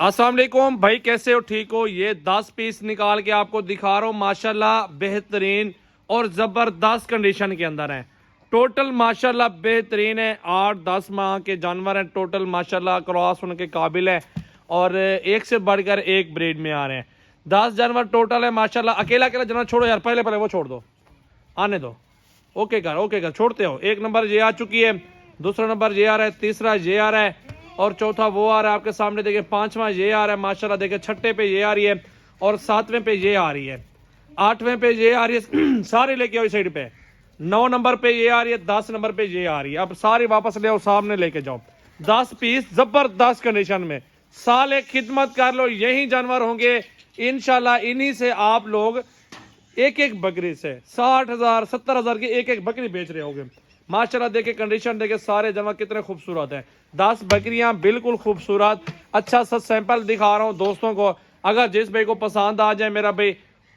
अस्सलाम वालेकुम भाई, कैसे हो? ठीक हो? ये 10 पीस निकाल के आपको दिखा रहा हूँ। माशाल्लाह बेहतरीन और ज़बरदस्त कंडीशन के अंदर है। टोटल माशाल्लाह बेहतरीन है। 8-10 माह के जानवर हैं टोटल, माशाल्लाह क्रॉस होने के काबिल है और एक से बढ़कर एक ब्रीड में आ रहे हैं। 10 जानवर टोटल है माशाल्लाह। अकेला अकेला जानवर छोड़ो यार, पहले पहले वो छोड़ दो, आने दो। ओके कर छोड़ते हो। एक नंबर ये आ चुकी है, दूसरा नंबर ये आ रहा है, तीसरा ये आ रहा है और चौथा वो आ रहा है आपके सामने। देखिए पांचवा ये आ रहा है माशाल्लाह। देखिए छठे पे ये आ रही है और सातवें पे ये आ रही है, आठवें पे ये आ रही है। सारी लेके आओ इस साइड पे। 9 नंबर पे ये आ रही है, 10 नंबर पे ये आ रही है। अब सारी वापस ले आओ, सामने लेके जाओ। 10 पीस जबरदस्त कंडीशन में। साल एक खिदमत कर लो, यही जानवर होंगे इंशाल्लाह। इन्हीं से आप लोग एक एक बकरी से 60,000 70,000 की एक एक बकरी बेच रहे होगे माशाल्लाह। देखे कंडीशन, देखे सारे जानवर कितने खूबसूरत हैं। 10 बकरियां बिल्कुल खूबसूरत। अच्छा सा सैंपल दिखा रहा हूं दोस्तों को। अगर जिस भाई को पसंद आ जाए मेरा भाई,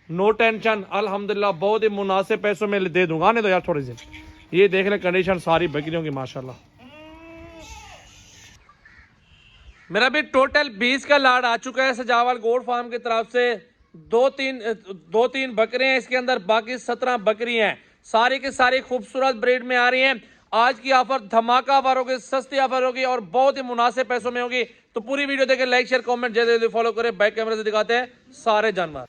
नो टेंशन, अल्हम्दुलिल्लाह बहुत ही मुनासिब पैसों में दे दूंगा। आने दो यार थोड़ी सी। ये देख लें कंडीशन सारी बकरियों की माशाल्लाह। मेरा भी टोटल 20 का लाड आ चुका है सजावल गोड फार्म की तरफ से। दो तीन बकरे हैं इसके अंदर, बाकी 17 बकरी हैं। सारी की सारी खूबसूरत ब्रीड में आ रही हैं। आज की ऑफर धमाका ऑफर होगी, सस्ती ऑफर होगी और बहुत ही मुनासिब पैसों में होगी। तो पूरी वीडियो देखें, लाइक शेयर कमेंट जल्दी जल्दी फॉलो करें। बैक कैमरे से दिखाते हैं सारे जानवर।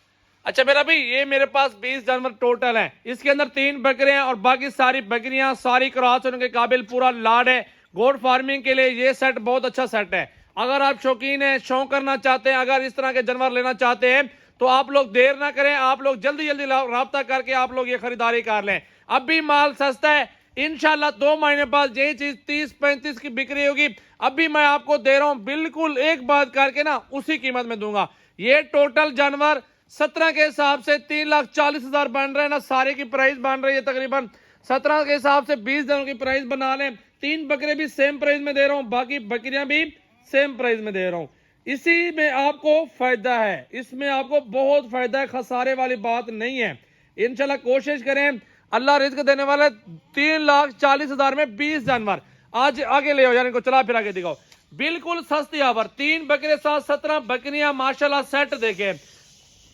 अच्छा मेरा भाई, ये मेरे पास 20 जानवर टोटल हैं। इसके अंदर 3 बकरे हैं और बाकी सारी बकरियां सारी क्रॉस होने के काबिल पूरा लाड है। गोड फार्मिंग के लिए ये सेट बहुत अच्छा सेट है। अगर आप शौकीन हैं, शौक करना चाहते हैं, अगर इस तरह के जानवर लेना चाहते हैं तो आप लोग देर ना करें, आप लोग जल्दी जल्दी राब्ता करके आप लोग ये खरीदारी कर लें। अब भी माल सस्ता है इंशाल्लाह। 2 महीने बाद यही चीज 30-35 की बिक्री होगी। अभी मैं आपको दे रहा हूं बिल्कुल एक बात करके ना, उसी कीमत में दूंगा। ये टोटल जानवर 17 के हिसाब से 3,40,000 बन रहे हैं ना। सारे की प्राइस बन रही है तकरीबन 17 के हिसाब से 20 जनों की प्राइस बना लें। 3 बकरे भी सेम प्राइस में दे रहा हूं, बाकी बकरियां भी सेम प्राइस में दे रहा हूं। इसी में आपको फायदा है, इसमें आपको बहुत फायदा है, खसारे वाली बात नहीं है। इंशाल्लाह कोशिश करें, अल्लाह रिज्क देने वाला। 3,40,000 में 20 जानवर। आज आगे ले आओ यार, इनको चला फिरा के दिखाओ। बिल्कुल सस्ती ऑफर। 3 बकरे साथ 17 बकरियां माशाल्लाह। सेट देखे,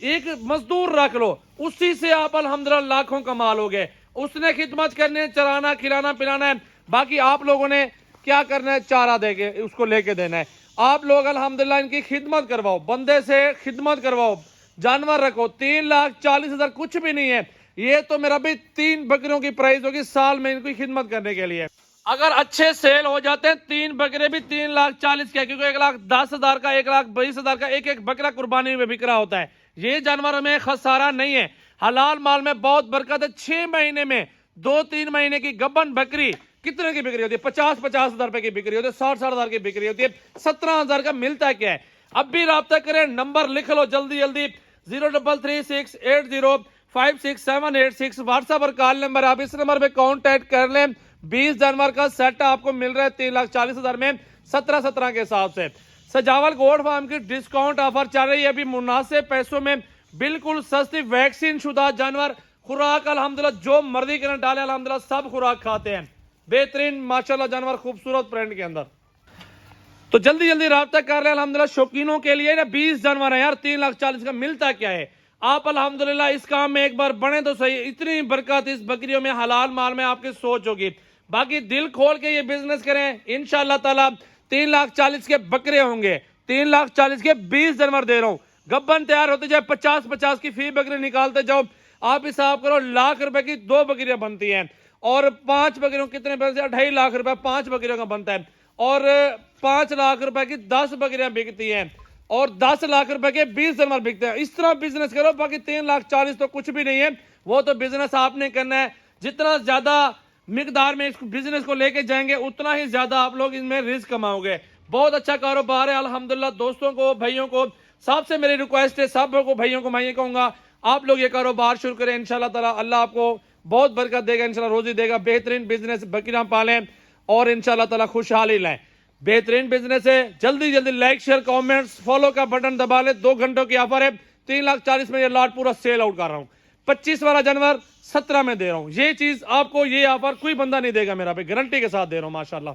एक मजदूर रख लो, उसी से आप अल्हम्दुलिल्लाह लाखों कमा लोगे। उसने खिदमत करने, चराना खिलाना पिलाना है। बाकी आप लोगों ने क्या करना है, चारा देके उसको लेके देना है। आप लोग अल्हम्दुलिल्लाह इनकी खिदमत करवाओ, बंदे से खिदमत करवाओ, जानवर रखो। 3,40,000 कुछ भी नहीं है। ये तो मेरा भी 3 बकरियों की प्राइस होगी साल में इनकी खिदमत करने के लिए। अगर अच्छे सेल हो जाते हैं 3 बकरे भी 3,40,000 के, क्योंकि 1,10,000 का, 1,20,000 का एक एक बकरा कुर्बानी में बिक रहा होता है। ये जानवर में खसारा नहीं है। हलाल माल में बहुत बरकत है। 6 महीने में 2-3 महीने की गब्बन बकरी कितने की बिक्री होती है? 50-50 हजार रुपए की बिक्री होती है, 60-60 हजार की बिक्री होती है। 17,000 का मिलता है क्या है? अब भी राब्ता करें, नंबर लिख लो जल्दी जल्दी। 0336805678 व्हाट्सएप और कॉल नंबर। आप इस नंबर पे कांटेक्ट कर लें। 20 जानवर का सेट आपको मिल रहा है 3,40,000 में, 17 के हिसाब से। सजावल गोड फार्म की डिस्काउंट ऑफर चल रही है अभी मुनासिब पैसों में, बिल्कुल सस्ती वैक्सीन शुदा जानवर। खुराक अल्हम्दुलिल्लाह जो मर्जी करना डाले, अल्हम्दुलिल्लाह सब खुराक खाते हैं। बेहतरीन माशाल्लाह जानवर, खूबसूरत प्रिंट के अंदर। तो जल्दी जल्दी राब्ता कर रहे हैं अल्हम्दुलिल्लाह। शौकीनों के लिए ना 20 जानवर है यार, 3,40,000 का मिलता क्या है? आप अल्हम्दुलिल्लाह इस काम में एक बार बने तो सही। इतनी बरकत इस बकरियों में, हलाल माल में आपकी सोच होगी। बाकी दिल खोल के ये बिजनेस करें, इंशाल्लाह ताला 3,40,000 के बकरे होंगे। 3,40,000 के 20 जानवर दे रहा हूं। गब्बन तैयार होते जाए, 50-50 की फी बकरी निकालते जाओ। आप हिसाब करो, लाख रुपए की 2 बकरियां बनती हैं और 5 बकरियों कितने पैसे? 2.5 लाख रुपए 5 बकरियों का बनता है। और 5 लाख रुपए की 10 बकरियां बिकती हैं और 10 लाख रुपए के 20 जानवर बिकते हैं। इस तरह बिजनेस करो। बाकी 3,40,000 तो कुछ भी नहीं है, वो तो बिजनेस आपने करना है। जितना ज्यादा मिकदार में इस बिजनेस को लेके जाएंगे उतना ही ज्यादा आप लोग इसमें रिस्क कमाओगे। बहुत अच्छा कारोबार है अल्हम्दुलिल्लाह। दोस्तों को, भाइयों को, सबसे मेरी रिक्वेस्ट है, सब को भाइयों को मैं ये कहूंगा, आप लोग ये कारोबार शुरू करें। इंशाल्लाह ताला अल्लाह आपको बहुत बरकत देगा, इंशाल्लाह रोजी देगा। बेहतरीन बिजनेस, बकरियां पालें और इंशाल्लाह ताला खुशहाली लाएं। बेहतरीन बिजनेस है। जल्दी जल्दी लाइक शेयर कमेंट्स फॉलो का बटन दबा ले। 2 घंटों की ऑफर है। 3,40,000 में ये लॉट पूरा सेल आउट कर रहा हूं। 25 वाला जानवर 17 में दे रहा हूं। ये चीज आपको, ये ऑफर कोई बंदा नहीं देगा मेरा पे, गारंटी के साथ दे रहा हूं माशाल्लाह।